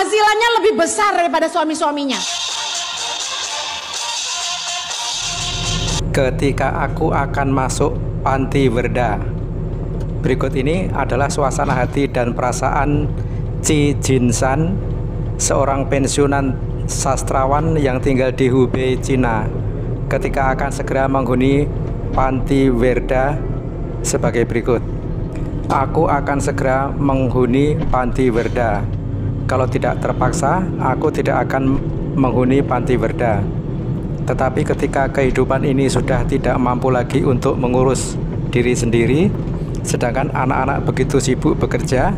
penghasilannya lebih besar daripada suami-suaminya. Ketika aku akan masuk panti Werda. Berikut ini adalah suasana hati dan perasaan Chi Jinsan, seorang pensiunan sastrawan yang tinggal di Hubei, Cina, ketika akan segera menghuni panti Werda sebagai berikut. Aku akan segera menghuni panti Werda. Kalau tidak terpaksa, aku tidak akan menghuni panti Werda. Tetapi ketika kehidupan ini sudah tidak mampu lagi untuk mengurus diri sendiri, sedangkan anak-anak begitu sibuk bekerja,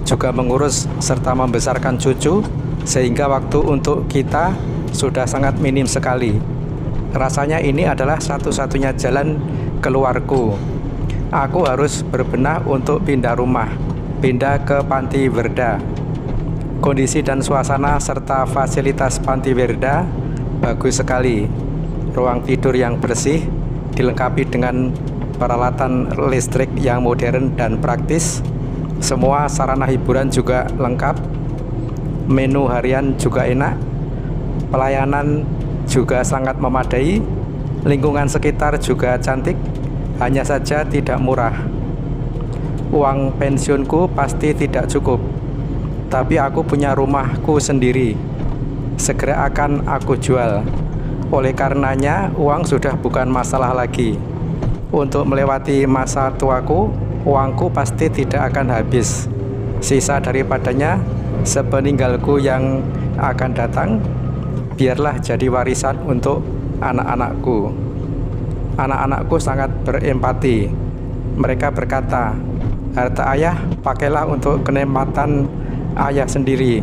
juga mengurus serta membesarkan cucu, sehingga waktu untuk kita sudah sangat minim sekali. Rasanya ini adalah satu-satunya jalan keluarku. Aku harus berbenah untuk pindah rumah, pindah ke panti Werda. Kondisi dan suasana serta fasilitas panti Werda bagus sekali. Ruang tidur yang bersih, dilengkapi dengan peralatan listrik yang modern dan praktis. Semua sarana hiburan juga lengkap. Menu harian juga enak. Pelayanan juga sangat memadai. Lingkungan sekitar juga cantik, hanya saja tidak murah. Uang pensiunku pasti tidak cukup, tapi aku punya rumahku sendiri. Segera akan aku jual. Oleh karenanya, uang sudah bukan masalah lagi. Untuk melewati masa tuaku, uangku pasti tidak akan habis. Sisa daripadanya, sepeninggalku yang akan datang, biarlah jadi warisan untuk anak-anakku. Anak-anakku sangat berempati. Mereka berkata, harta ayah pakailah untuk kenikmatan ayah sendiri.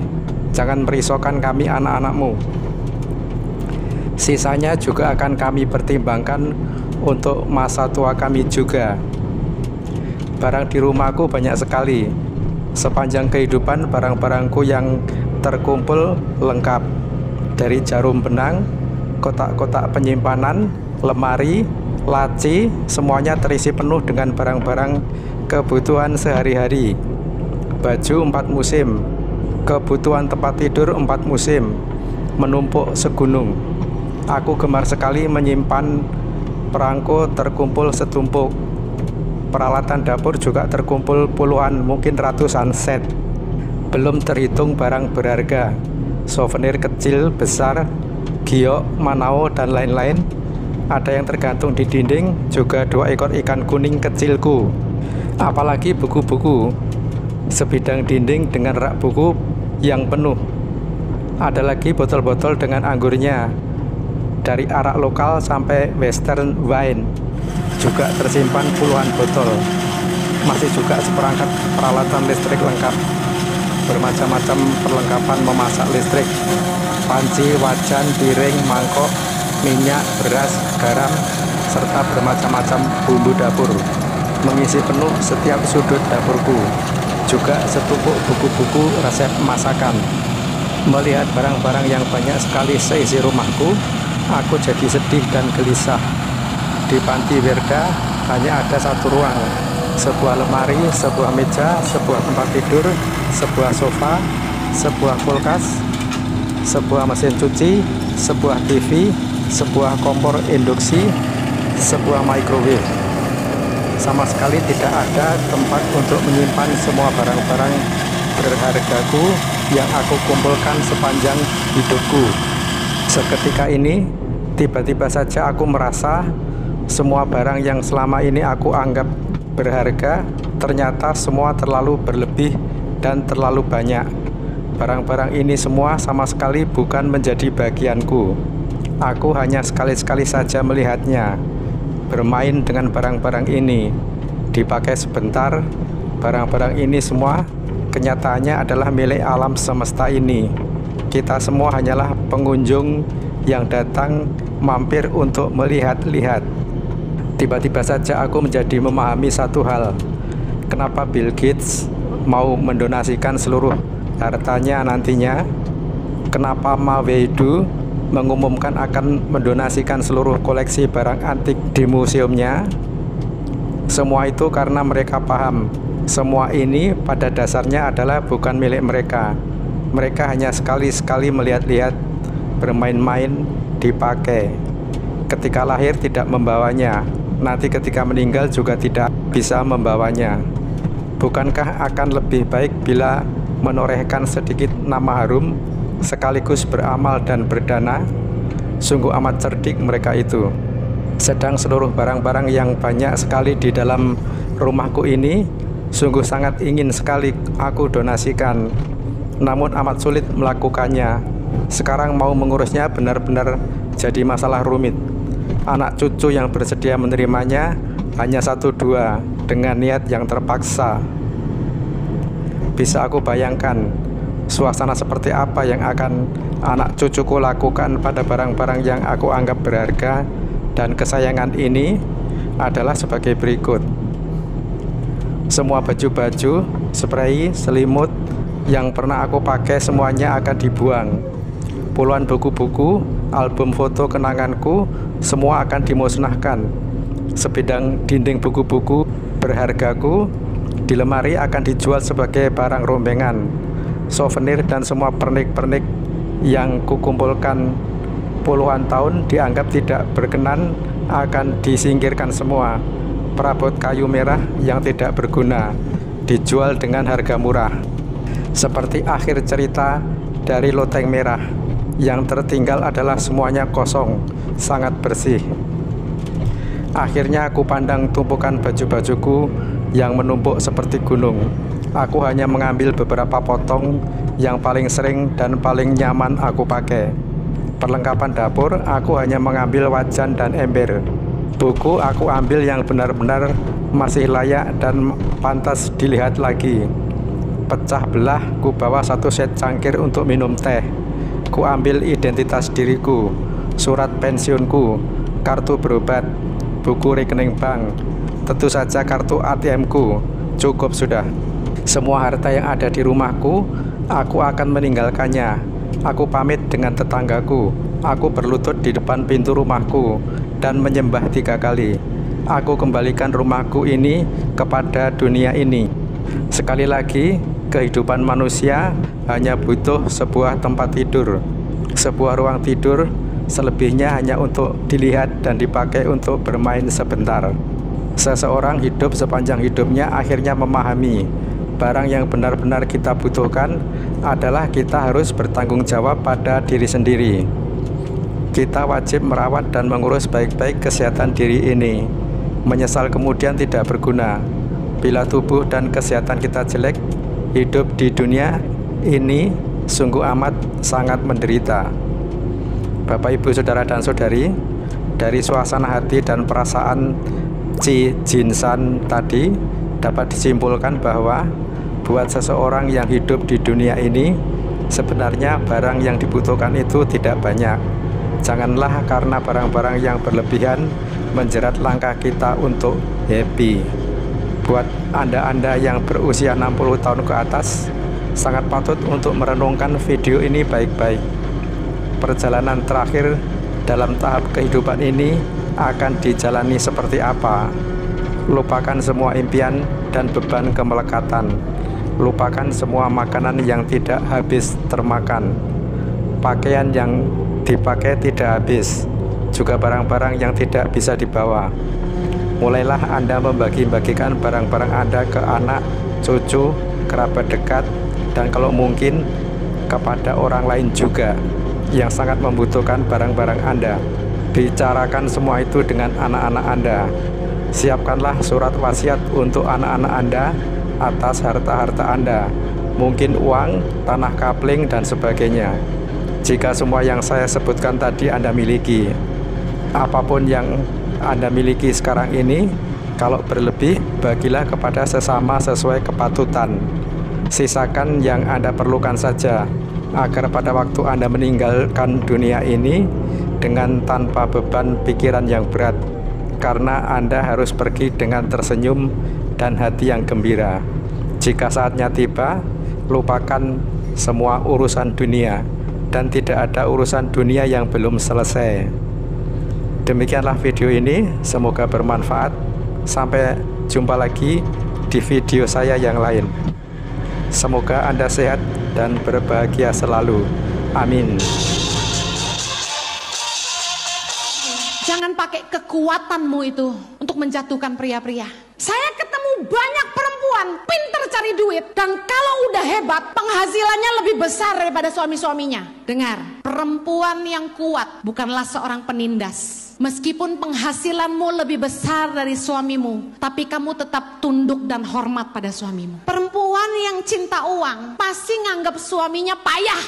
Jangan merisaukan kami anak-anakmu. Sisanya juga akan kami pertimbangkan untuk masa tua kami juga. Barang di rumahku banyak sekali. Sepanjang kehidupan barang-barangku yang terkumpul lengkap. Dari jarum benang, kotak-kotak penyimpanan, lemari, laci, semuanya terisi penuh dengan barang-barang kebutuhan sehari-hari. Baju 4 musim, kebutuhan tempat tidur 4 musim, menumpuk segunung. Aku gemar sekali menyimpan perangko terkumpul setumpuk. Peralatan dapur juga terkumpul puluhan, mungkin ratusan set. Belum terhitung barang berharga, souvenir kecil, besar, giok, manao, dan lain-lain. Ada yang tergantung di dinding, juga 2 ekor ikan kuning kecilku. Apalagi buku-buku. Sebidang dinding dengan rak buku yang penuh. Ada lagi botol-botol dengan anggurnya. Dari arak lokal sampai western wine. Juga tersimpan puluhan botol. Masih juga seperangkat peralatan listrik lengkap. Bermacam-macam perlengkapan memasak listrik. Panci, wajan, piring, mangkok, minyak, beras, garam, serta bermacam-macam bumbu dapur. Mengisi penuh setiap sudut dapurku. Juga setumpuk buku-buku resep masakan. Melihat barang-barang yang banyak sekali seisi rumahku, aku jadi sedih dan gelisah. Di panti Werda hanya ada satu ruang, sebuah lemari, sebuah meja, sebuah tempat tidur, sebuah sofa, sebuah kulkas, sebuah mesin cuci, sebuah TV, sebuah kompor induksi, sebuah microwave. Sama sekali tidak ada tempat untuk menyimpan semua barang-barang berhargaku yang aku kumpulkan sepanjang hidupku. Seketika ini, tiba-tiba saja aku merasa semua barang yang selama ini aku anggap berharga, ternyata semua terlalu berlebih dan terlalu banyak. Barang-barang ini semua sama sekali bukan menjadi bagianku. Aku hanya sekali-sekali saja melihatnya. Bermain dengan barang-barang ini, dipakai sebentar. Barang-barang ini semua kenyataannya adalah milik alam semesta ini. Kita semua hanyalah pengunjung yang datang mampir untuk melihat-lihat. Tiba-tiba saja aku menjadi memahami satu hal. Kenapa Bill Gates mau mendonasikan seluruh hartanya nantinya? Kenapa Ma Weidu mengumumkan akan mendonasikan seluruh koleksi barang antik di museumnya? Semua itu karena mereka paham semua ini pada dasarnya adalah bukan milik mereka, Mereka hanya sekali-sekali melihat-lihat, bermain-main, dipakai. Ketika lahir tidak membawanya, nanti ketika meninggal juga tidak bisa membawanya. Bukankah akan lebih baik bila menorehkan sedikit nama harum, sekaligus beramal dan berdana? Sungguh amat cerdik mereka itu. Sedang seluruh barang-barang yang banyak sekali di dalam rumahku ini sungguh sangat ingin sekali aku donasikan, namun amat sulit melakukannya. Sekarang mau mengurusnya benar-benar jadi masalah rumit. Anak cucu yang bersedia menerimanya hanya 1-2 dengan niat yang terpaksa. Bisa aku bayangkan suasana seperti apa yang akan anak cucuku lakukan pada barang-barang yang aku anggap berharga dan kesayangan ini adalah sebagai berikut. Semua baju-baju, spray, selimut yang pernah aku pakai semuanya akan dibuang. Puluhan buku-buku, album foto kenanganku semua akan dimusnahkan. Sebidang dinding buku-buku berhargaku di lemari akan dijual sebagai barang rombengan, souvenir, dan semua pernik-pernik yang kukumpulkan puluhan tahun dianggap tidak berkenan akan disingkirkan semua. Perabot kayu merah yang tidak berguna dijual dengan harga murah. Seperti akhir cerita dari Loteng Merah, yang tertinggal adalah semuanya kosong, sangat bersih. Akhirnya aku pandang tumpukan baju-bajuku yang menumpuk seperti gunung. Aku hanya mengambil beberapa potong yang paling sering dan paling nyaman aku pakai. Perlengkapan dapur, aku hanya mengambil wajan dan ember. Buku aku ambil yang benar-benar masih layak dan pantas dilihat lagi. Pecah belah, ku bawa 1 set cangkir untuk minum teh. Ku ambil identitas diriku, surat pensiunku, kartu berobat, buku rekening bank, tentu saja kartu ATM-ku. Cukup sudah. Semua harta yang ada di rumahku, aku akan meninggalkannya. Aku pamit dengan tetanggaku. Aku berlutut di depan pintu rumahku dan menyembah 3 kali. Aku kembalikan rumahku ini kepada dunia ini. Sekali lagi, kehidupan manusia hanya butuh sebuah tempat tidur, sebuah ruang tidur, selebihnya hanya untuk dilihat dan dipakai untuk bermain sebentar. Seseorang hidup sepanjang hidupnya akhirnya memahami barang yang benar-benar kita butuhkan adalah kita harus bertanggung jawab pada diri sendiri. Kita wajib merawat dan mengurus baik-baik kesehatan diri ini. Menyesal kemudian tidak berguna. Bila tubuh dan kesehatan kita jelek, hidup di dunia ini sungguh amat sangat menderita. Bapak, Ibu, Saudara, dan Saudari, dari suasana hati dan perasaan Ci Jinsan tadi dapat disimpulkan bahwa buat seseorang yang hidup di dunia ini, sebenarnya barang yang dibutuhkan itu tidak banyak. Janganlah karena barang-barang yang berlebihan menjerat langkah kita untuk happy. Buat Anda-Anda yang berusia 60 tahun ke atas, sangat patut untuk merenungkan video ini baik-baik. Perjalanan terakhir dalam tahap kehidupan ini akan dijalani seperti apa? Lupakan semua impian dan beban kemelekatan. Lupakan semua makanan yang tidak habis termakan. Pakaian yang dipakai tidak habis, juga barang-barang yang tidak bisa dibawa. Mulailah Anda membagi-bagikan barang-barang Anda ke anak, cucu, kerabat dekat, dan kalau mungkin kepada orang lain juga yang sangat membutuhkan barang-barang Anda. Bicarakan semua itu dengan anak-anak Anda. Siapkanlah surat wasiat untuk anak-anak Anda atas harta-harta Anda, mungkin uang, tanah kapling, dan sebagainya. Jika semua yang saya sebutkan tadi Anda miliki, apapun yang Anda miliki sekarang ini, kalau berlebih, bagilah kepada sesama sesuai kepatutan. Sisakan yang Anda perlukan saja, agar pada waktu Anda meninggalkan dunia ini dengan tanpa beban pikiran yang berat, karena Anda harus pergi dengan tersenyum dan hati yang gembira. Jika saatnya tiba, lupakan semua urusan dunia, dan tidak ada urusan dunia yang belum selesai. Demikianlah video ini, semoga bermanfaat. Sampai jumpa lagi di video saya yang lain. Semoga Anda sehat dan berbahagia selalu. Amin. Jangan pakai kekuatanmu itu untuk menjatuhkan pria-pria. Saya ketemu banyak perempuan pinter cari duit, dan kalau udah hebat penghasilannya lebih besar daripada suami-suaminya. Dengar, perempuan yang kuat bukanlah seorang penindas. Meskipun penghasilanmu lebih besar dari suamimu, tapi kamu tetap tunduk dan hormat pada suamimu. Perempuan yang cinta uang pasti nganggap suaminya payah.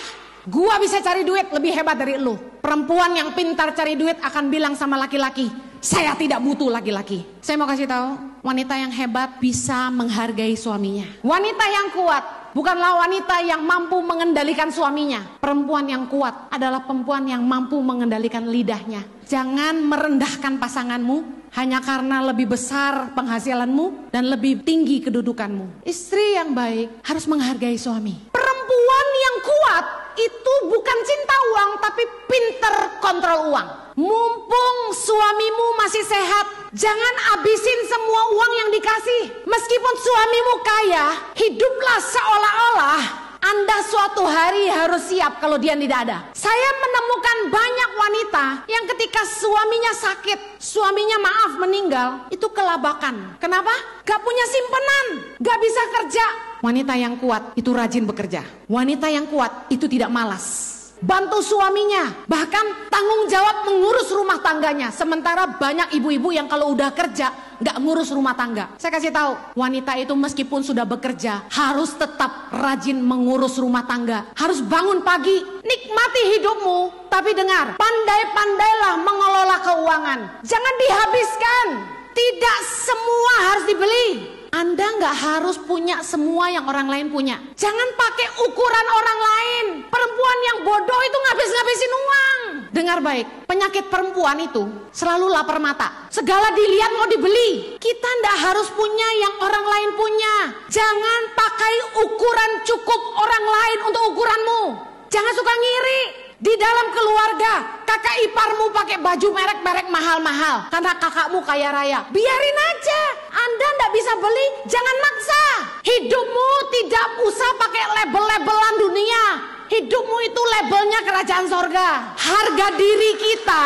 Gua bisa cari duit lebih hebat dari lu. Perempuan yang pintar cari duit akan bilang sama laki-laki, saya tidak butuh laki-laki. Saya mau kasih tahu, wanita yang hebat bisa menghargai suaminya. Wanita yang kuat bukanlah wanita yang mampu mengendalikan suaminya. Perempuan yang kuat adalah perempuan yang mampu mengendalikan lidahnya. Jangan merendahkan pasanganmu hanya karena lebih besar penghasilanmu dan lebih tinggi kedudukanmu. Istri yang baik harus menghargai suami. Perempuan yang kuat itu bukan cinta uang, tapi pinter kontrol uang. Mumpung suamimu masih sehat, jangan habisin semua uang yang dikasih. Meskipun suamimu kaya, hiduplah seolah-olah Anda suatu hari harus siap kalau dia tidak ada. Saya menemukan banyak wanita yang ketika suaminya sakit, suaminya maaf meninggal, itu kelabakan. Kenapa? Gak punya simpenan, gak bisa kerja. Wanita yang kuat itu rajin bekerja. Wanita yang kuat itu tidak malas. Bantu suaminya, bahkan tanggung jawab mengurus rumah tangganya. Sementara banyak ibu-ibu yang kalau udah kerja nggak ngurus rumah tangga. Saya kasih tahu, wanita itu meskipun sudah bekerja harus tetap rajin mengurus rumah tangga. Harus bangun pagi, nikmati hidupmu. Tapi dengar, pandai-pandailah mengelola keuangan. Jangan dihabiskan. Tidak semua harus dibeli. Anda nggak harus punya semua yang orang lain punya. Jangan pakai ukuran orang lain. Perempuan yang bodoh itu ngabis-ngabisin uang. Dengar baik, penyakit perempuan itu selalu lapar mata. Segala dilihat mau dibeli. Kita nggak harus punya yang orang lain punya. Jangan pakai ukuran cukup orang lain untuk ukuranmu. Jangan suka ngiri. Di dalam keluarga, kakak iparmu pakai baju merek-merek mahal-mahal karena kakakmu kaya raya. Biarin aja, Anda nggak bisa beli, jangan maksa. Hidupmu tidak usah pakai label-labelan dunia. Hidupmu itu labelnya kerajaan sorga. Harga diri kita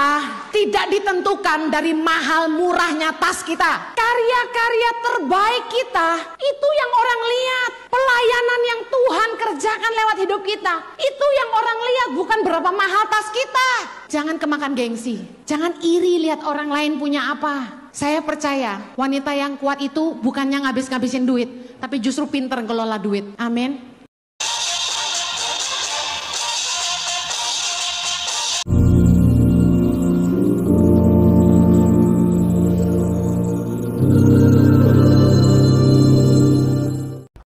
tidak ditentukan dari mahal murahnya tas kita. Karya-karya terbaik kita itu yang orang lihat. Pelayanan yang Tuhan kerjakan lewat hidup kita itu yang orang lihat, bukan berapa mahal tas kita. Jangan kemakan gengsi. Jangan iri lihat orang lain punya apa. Saya percaya wanita yang kuat itu bukannya ngabis-ngabisin duit, tapi justru pinter ngelola duit. Amin.